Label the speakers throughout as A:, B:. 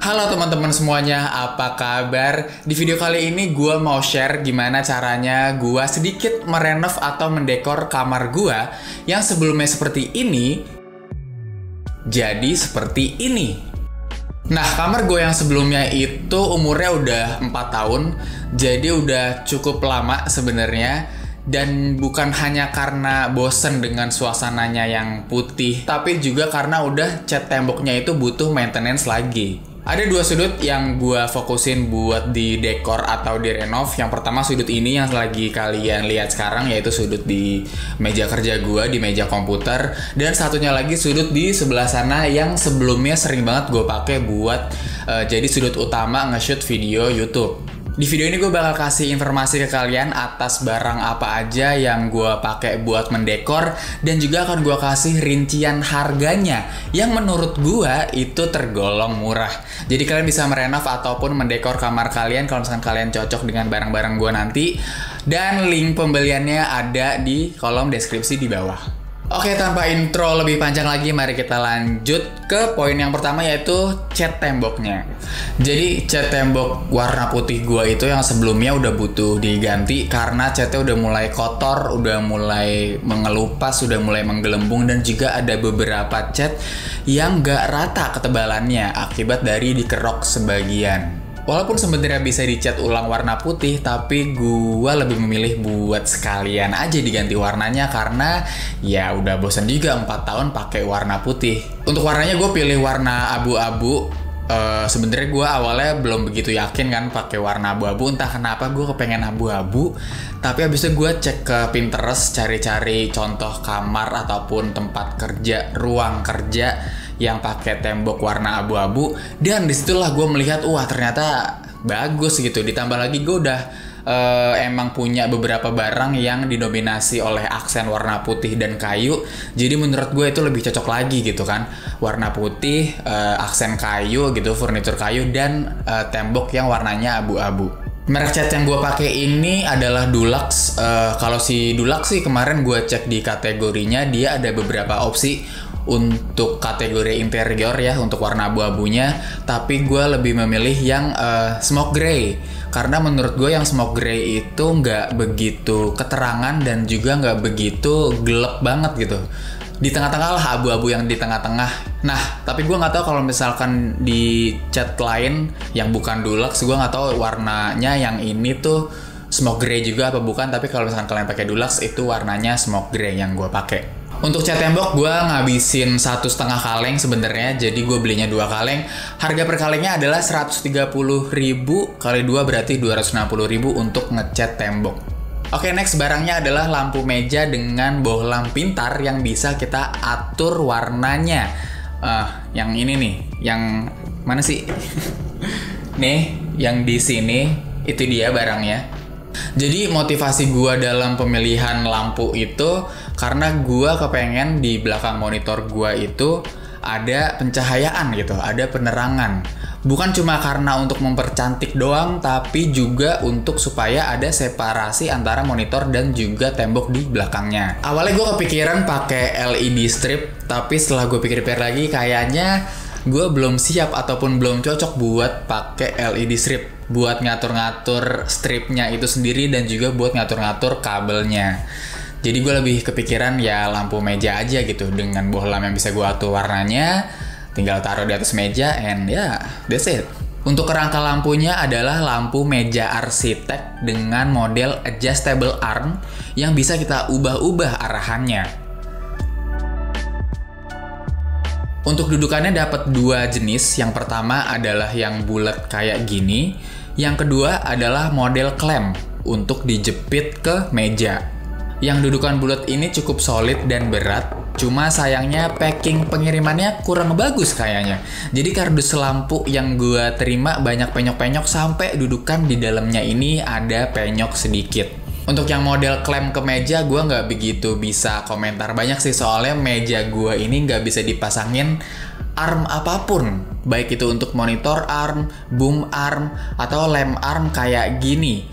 A: Halo teman-teman semuanya, apa kabar? Di video kali ini gue mau share gimana caranya gue sedikit merenov atau mendekor kamar gue yang sebelumnya seperti ini jadi seperti ini. Nah, kamar gue yang sebelumnya itu umurnya udah 4 tahun, jadi udah cukup lama sebenarnya. Dan bukan hanya karena bosen dengan suasananya yang putih, tapi juga karena udah cat temboknya itu butuh maintenance lagi. Ada dua sudut yang gue fokusin buat di dekor atau di renov. Yang pertama sudut ini yang lagi kalian lihat sekarang, yaitu sudut di meja kerja gue, di meja komputer. Dan satunya lagi sudut di sebelah sana yang sebelumnya sering banget gue pakai buat jadi sudut utama nge-shoot video YouTube. Di video ini gue bakal kasih informasi ke kalian atas barang apa aja yang gue pakai buat mendekor, dan juga akan gue kasih rincian harganya yang menurut gue itu tergolong murah. Jadi kalian bisa merenov ataupun mendekor kamar kalian kalau misalkan kalian cocok dengan barang-barang gue nanti. Dan link pembeliannya ada di kolom deskripsi di bawah. Oke, tanpa intro lebih panjang lagi, mari kita lanjut ke poin yang pertama, yaitu cat temboknya. Jadi cat tembok warna putih gua itu yang sebelumnya udah butuh diganti karena catnya udah mulai kotor, udah mulai mengelupas, udah mulai menggelembung, dan juga ada beberapa cat yang gak rata ketebalannya akibat dari dikerok sebagian. Walaupun sebenarnya bisa dicat ulang warna putih, tapi gua lebih memilih buat sekalian aja diganti warnanya karena ya udah bosan juga 4 tahun pakai warna putih. Untuk warnanya gue pilih warna abu-abu. Sebenarnya gue awalnya belum begitu yakin kan pakai warna abu-abu, entah kenapa gue kepengen abu-abu. Tapi abis itu gue cek ke Pinterest, cari-cari contoh kamar ataupun tempat kerja, ruang kerja yang pakai tembok warna abu-abu, dan disitulah gue melihat wah ternyata bagus gitu. Ditambah lagi gue udah emang punya beberapa barang yang didominasi oleh aksen warna putih dan kayu, jadi menurut gue itu lebih cocok lagi gitu kan, warna putih, aksen kayu gitu, furnitur kayu, dan tembok yang warnanya abu-abu. Merek cat yang gue pakai ini adalah Dulux. Kalau si Dulux sih kemarin gue cek di kategorinya, dia ada beberapa opsi untuk kategori interior ya, untuk warna abu-abunya, tapi gue lebih memilih yang smoke grey karena menurut gue yang smoke grey itu nggak begitu keterangan dan juga nggak begitu gelap banget gitu, di tengah-tengah lah, abu-abu yang di tengah-tengah. Nah, tapi gue nggak tahu kalau misalkan di cat lain yang bukan Dulux, gue nggak tahu warnanya yang ini tuh smoke grey juga apa bukan, tapi kalau misalkan kalian pakai Dulux itu warnanya smoke grey yang gue pakai. Untuk cat tembok gue ngabisin 1,5 kaleng sebenarnya, jadi gue belinya 2 kaleng. Harga per kalengnya adalah 130.000 kali 2 berarti 260.000 untuk ngecat tembok. Oke, next barangnya adalah lampu meja dengan bohlam pintar yang bisa kita atur warnanya. Yang ini nih, yang mana sih? Nih, yang di sini itu dia barangnya. Jadi motivasi gue dalam pemilihan lampu itu karena gue kepengen di belakang monitor gue itu ada pencahayaan gitu, ada penerangan. Bukan cuma karena untuk mempercantik doang, tapi juga untuk supaya ada separasi antara monitor dan juga tembok di belakangnya. Awalnya gue kepikiran pakai LED strip, tapi setelah gue pikir-pikir lagi kayaknya gue belum siap ataupun belum cocok buat pakai LED strip, buat ngatur-ngatur stripnya itu sendiri dan juga buat ngatur-ngatur kabelnya. Jadi gue lebih kepikiran ya lampu meja aja gitu, dengan bohlam yang bisa gue atur warnanya, tinggal taruh di atas meja and ya, that's it. Untuk kerangka lampunya adalah lampu meja arsitek dengan model adjustable arm yang bisa kita ubah-ubah arahannya. Untuk dudukannya dapat 2 jenis. Yang pertama adalah yang bulat kayak gini. Yang kedua adalah model klem untuk dijepit ke meja. Yang dudukan bulat ini cukup solid dan berat. Cuma sayangnya packing pengirimannya kurang bagus kayaknya. Jadi kardus lampu yang gue terima banyak penyok-penyok sampai dudukan di dalamnya ini ada penyok sedikit. Untuk yang model klem ke meja gue nggak begitu bisa komentar banyak sih, soalnya meja gue ini nggak bisa dipasangin arm apapun, baik itu untuk monitor arm, boom arm, atau lem arm kayak gini.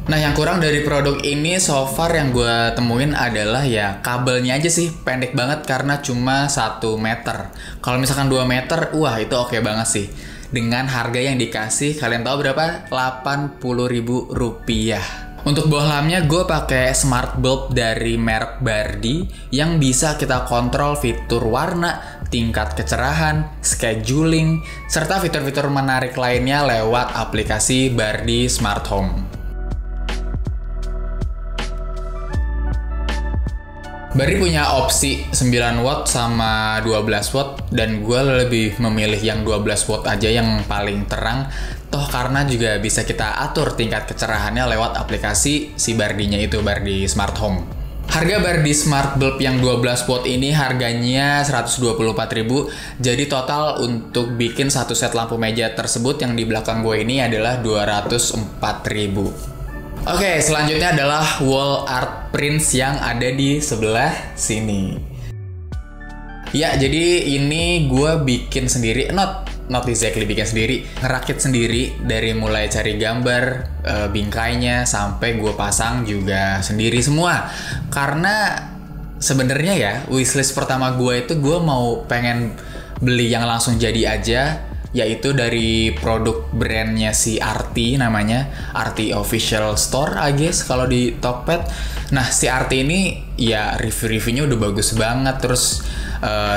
A: Nah, yang kurang dari produk ini so far yang gue temuin adalah ya kabelnya aja sih, pendek banget karena cuma 1 meter. Kalau misalkan 2 meter, wah itu oke banget sih. dengan harga yang dikasih, kalian tahu berapa? Rp80.000. Untuk bohlamnya gue pakai smart bulb dari merek Bardi yang bisa kita kontrol fitur warna, tingkat kecerahan, scheduling, serta fitur-fitur menarik lainnya lewat aplikasi Bardi Smart Home. Bardi punya opsi 9 watt sama 12 watt dan gue lebih memilih yang 12 watt aja yang paling terang. Toh karena juga bisa kita atur tingkat kecerahannya lewat aplikasi si Bardinya itu, Bardi Smart Home. Harga Bardi Smart Bulb yang 12 watt ini harganya Rp124.000. Jadi total untuk bikin satu set lampu meja tersebut yang di belakang gue ini adalah Rp204.000. Oke, selanjutnya adalah wall art prints yang ada di sebelah sini. Ya, jadi ini gue bikin sendiri, not exactly bikin sendiri, ngerakit sendiri dari mulai cari gambar, bingkainya, sampai gue pasang juga sendiri semua. Karena sebenarnya ya, wishlist pertama gue itu gue mau pengen beli yang langsung jadi aja, yaitu dari produk brandnya si Arti, namanya Arti Official Store, I guess kalau di Tokped. Nah, si Arti ini ya review-reviewnya udah bagus banget, terus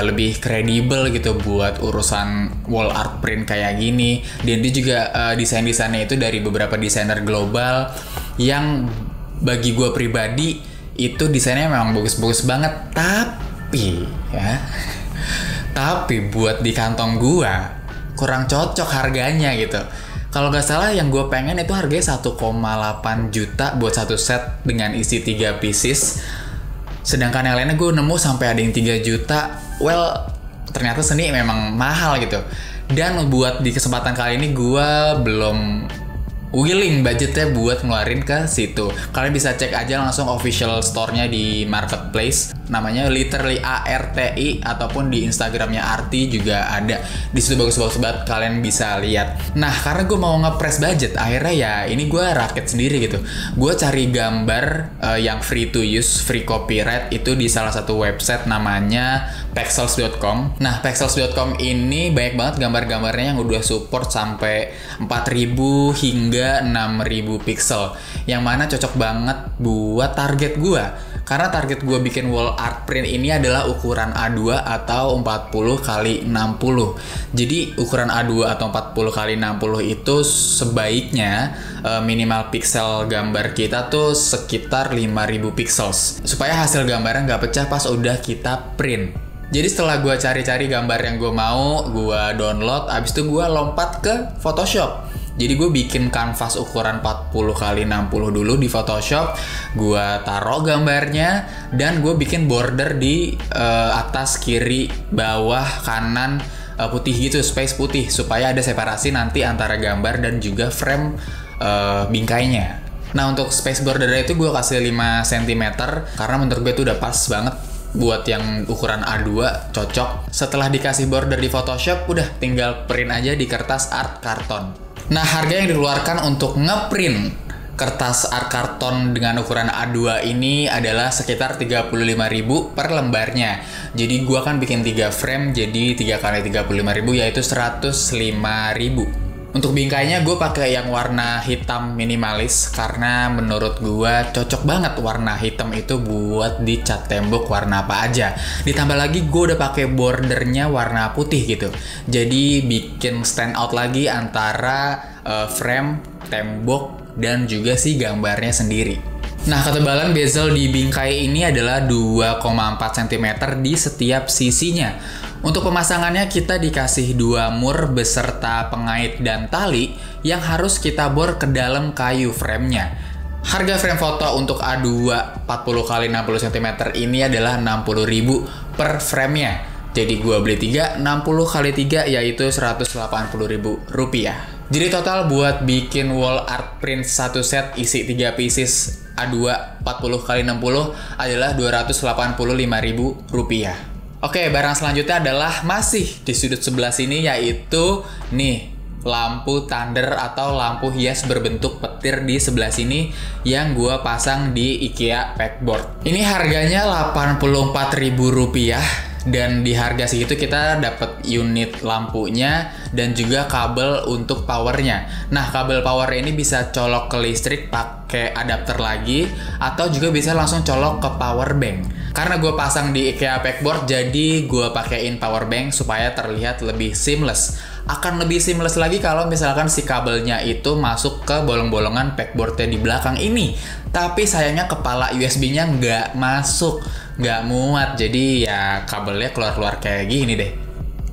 A: lebih kredibel gitu buat urusan wall art print kayak gini. Dan dia juga desain-desainnya itu dari beberapa desainer global yang bagi gue pribadi itu desainnya memang bagus-bagus banget. Tapi buat di kantong gue kurang cocok harganya gitu. Kalau nggak salah yang gue pengen itu harganya 1,8 juta buat satu set dengan isi 3 pieces. Sedangkan yang lainnya gue nemu sampai ada yang 3 juta. Well, ternyata seni memang mahal gitu. Dan buat di kesempatan kali ini gue belum willing budgetnya buat ngeluarin ke situ. Kalian bisa cek aja langsung official store-nya di marketplace. Namanya literally ARTI, ataupun di Instagramnya Arti juga ada. Di situ bagus-bagus banget, kalian bisa lihat. Nah, karena gue mau nge-press budget, akhirnya ya ini gue rakit sendiri gitu. Gue cari gambar yang free to use, free copyright itu di salah satu website namanya Pexels.com. Nah, Pexels.com ini banyak banget gambar-gambarnya yang udah support sampai 4000 hingga 6000 pixel, yang mana cocok banget buat target gue. Karena target gue bikin wall art print ini adalah ukuran A2 atau 40x60. Jadi ukuran A2 atau 40x60 itu sebaiknya minimal pixel gambar kita tuh sekitar 5000 pixels, supaya hasil gambarnya nggak pecah pas udah kita print. Jadi setelah gue cari-cari gambar yang gue mau, gue download, abis itu gue lompat ke Photoshop. Jadi gue bikin kanvas ukuran 40x60 dulu di Photoshop, gue taruh gambarnya, dan gue bikin border di atas, kiri, bawah, kanan, putih gitu, space putih, supaya ada separasi nanti antara gambar dan juga frame bingkainya. Nah, untuk space bordernya itu gue kasih 5 cm, karena menurut gue itu udah pas banget buat yang ukuran A2, cocok. Setelah dikasih border di Photoshop, udah tinggal print aja di kertas art karton. Nah, harga yang dikeluarkan untuk ngeprint kertas art karton dengan ukuran A2 ini adalah sekitar 35.000 per lembarnya. Jadi gua kan bikin 3 frame, jadi 3 kali 35.000 yaitu 105.000. Untuk bingkainya gue pakai yang warna hitam minimalis, karena menurut gue cocok banget warna hitam itu buat dicat tembok warna apa aja. Ditambah lagi gue udah pakai bordernya warna putih gitu, jadi bikin stand out lagi antara frame, tembok, dan juga si gambarnya sendiri. Nah, ketebalan bezel di bingkai ini adalah 2,4 cm di setiap sisinya. Untuk pemasangannya kita dikasih 2 mur beserta pengait dan tali yang harus kita bor ke dalam kayu framenya. Harga frame foto untuk A2 40x60 cm ini adalah 60.000 per framenya. Jadi gua beli 3, 60x3 yaitu Rp180.000. Jadi total buat bikin wall art print satu set isi 3 pieces A2 40x60 adalah Rp285.000. Oke, barang selanjutnya adalah masih di sudut sebelah sini, yaitu nih lampu thunder atau lampu hias berbentuk petir di sebelah sini yang gua pasang di IKEA Packboard. Ini harganya Rp84.000. Dan di harga segitu kita dapat unit lampunya dan juga kabel untuk powernya. Nah, kabel power ini bisa colok ke listrik pakai adapter lagi, atau juga bisa langsung colok ke power bank. Karena gue pasang di IKEA Packboard, jadi gue pakein power bank supaya terlihat lebih seamless. Akan lebih seamless lagi kalau misalkan si kabelnya itu masuk ke bolong-bolongan packboardnya di belakang ini. Tapi sayangnya kepala USB-nya nggak masuk, nggak muat, jadi ya kabelnya keluar-keluar kayak gini deh.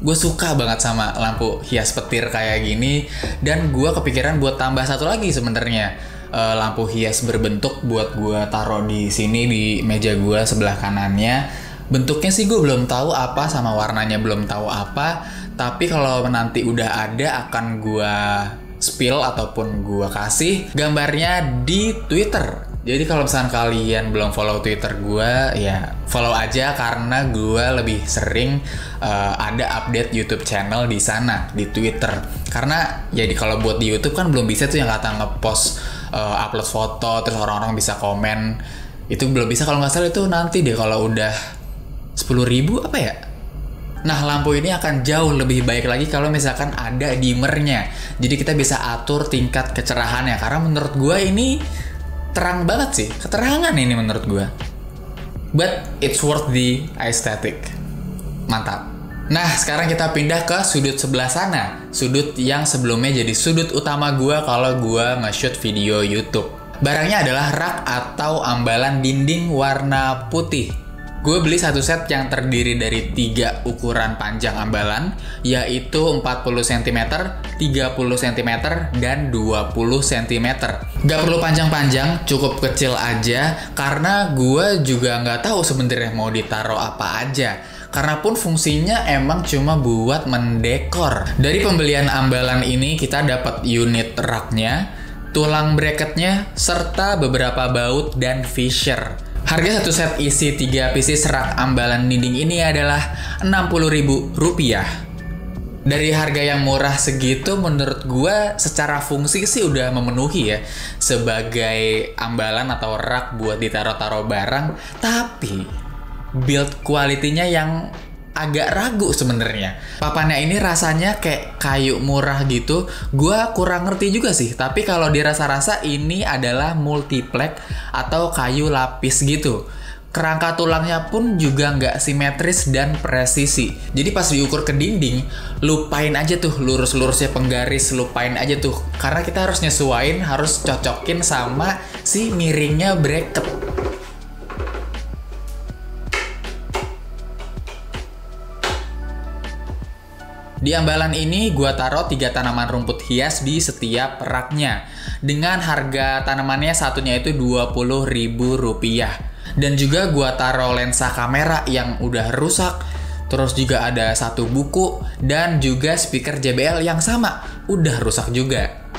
A: Gue suka banget sama lampu hias petir kayak gini, dan gue kepikiran buat tambah satu lagi sebenarnya, lampu hias berbentuk buat gue taruh di sini di meja gue sebelah kanannya. Bentuknya sih gue belum tahu apa, sama warnanya belum tahu apa, tapi kalau nanti udah ada akan gue spill ataupun gue kasih gambarnya di Twitter. Jadi kalau misalkan kalian belum follow Twitter gue, ya follow aja, karena gue lebih sering ada update YouTube channel di sana, di Twitter. Karena jadi kalau buat di YouTube kan belum bisa tuh yang kata ngepost upload foto terus orang-orang bisa komen. Itu belum bisa, kalau nggak salah itu nanti deh kalau udah 10.000 apa ya. Nah, lampu ini akan jauh lebih baik lagi kalau misalkan ada dimmernya. Jadi kita bisa atur tingkat kecerahannya, karena menurut gue ini terang banget sih, keterangan ini menurut gue. But it's worth the aesthetic. Mantap. Nah, sekarang kita pindah ke sudut sebelah sana. Sudut yang sebelumnya jadi sudut utama gue kalau gue nge-shoot video YouTube. Barangnya adalah rak atau ambalan dinding warna putih. Gue beli satu set yang terdiri dari 3 ukuran panjang ambalan, yaitu 40 cm, 30 cm, dan 20 cm. Gak perlu panjang-panjang, cukup kecil aja, karena gue juga nggak tahu sebenarnya mau ditaruh apa aja. Karena pun fungsinya emang cuma buat mendekor. Dari pembelian ambalan ini kita dapat unit raknya, tulang bracketnya, serta beberapa baut dan fisher. Harga satu set isi 3 pieces rak ambalan dinding ini adalah Rp60.000. Dari harga yang murah segitu, menurut gue secara fungsi sih udah memenuhi ya, sebagai ambalan atau rak buat ditaruh-taruh barang. Tapi build quality-nya yang agak ragu sebenarnya. Papannya ini rasanya kayak kayu murah gitu. Gua kurang ngerti juga sih. Tapi kalau dirasa-rasa ini adalah multiplex atau kayu lapis gitu. Kerangka tulangnya pun juga nggak simetris dan presisi. Jadi pas diukur ke dinding, lupain aja tuh lurus-lurusnya penggaris, lupain aja tuh. Karena kita harus nyesuain, harus cocokin sama si miringnya bracket. Di ambalan ini gue taruh 3 tanaman rumput hias di setiap raknya. Dengan harga tanamannya satunya itu Rp20.000. Dan juga gue taruh lensa kamera yang udah rusak. Terus juga ada 1 buku dan juga speaker JBL yang sama, udah rusak juga.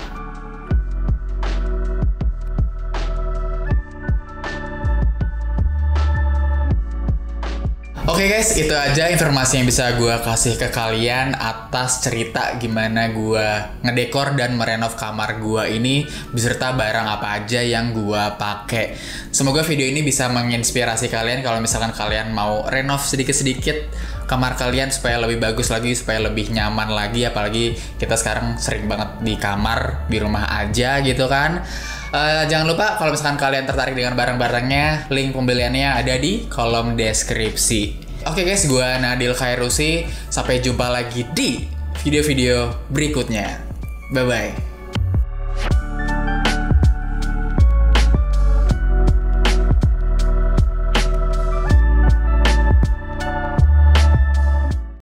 A: Oke guys, itu aja informasi yang bisa gue kasih ke kalian atas cerita gimana gue ngedekor dan merenov kamar gue ini beserta barang apa aja yang gue pakai. Semoga video ini bisa menginspirasi kalian kalau misalkan kalian mau renov sedikit-sedikit kamar kalian supaya lebih bagus lagi, supaya lebih nyaman lagi. Apalagi kita sekarang sering banget di kamar, di rumah aja gitu kan. Jangan lupa kalau misalkan kalian tertarik dengan barang-barangnya, link pembeliannya ada di kolom deskripsi. Oke guys, gue Nadil Khairusi. Sampai jumpa lagi di video-video berikutnya. Bye-bye.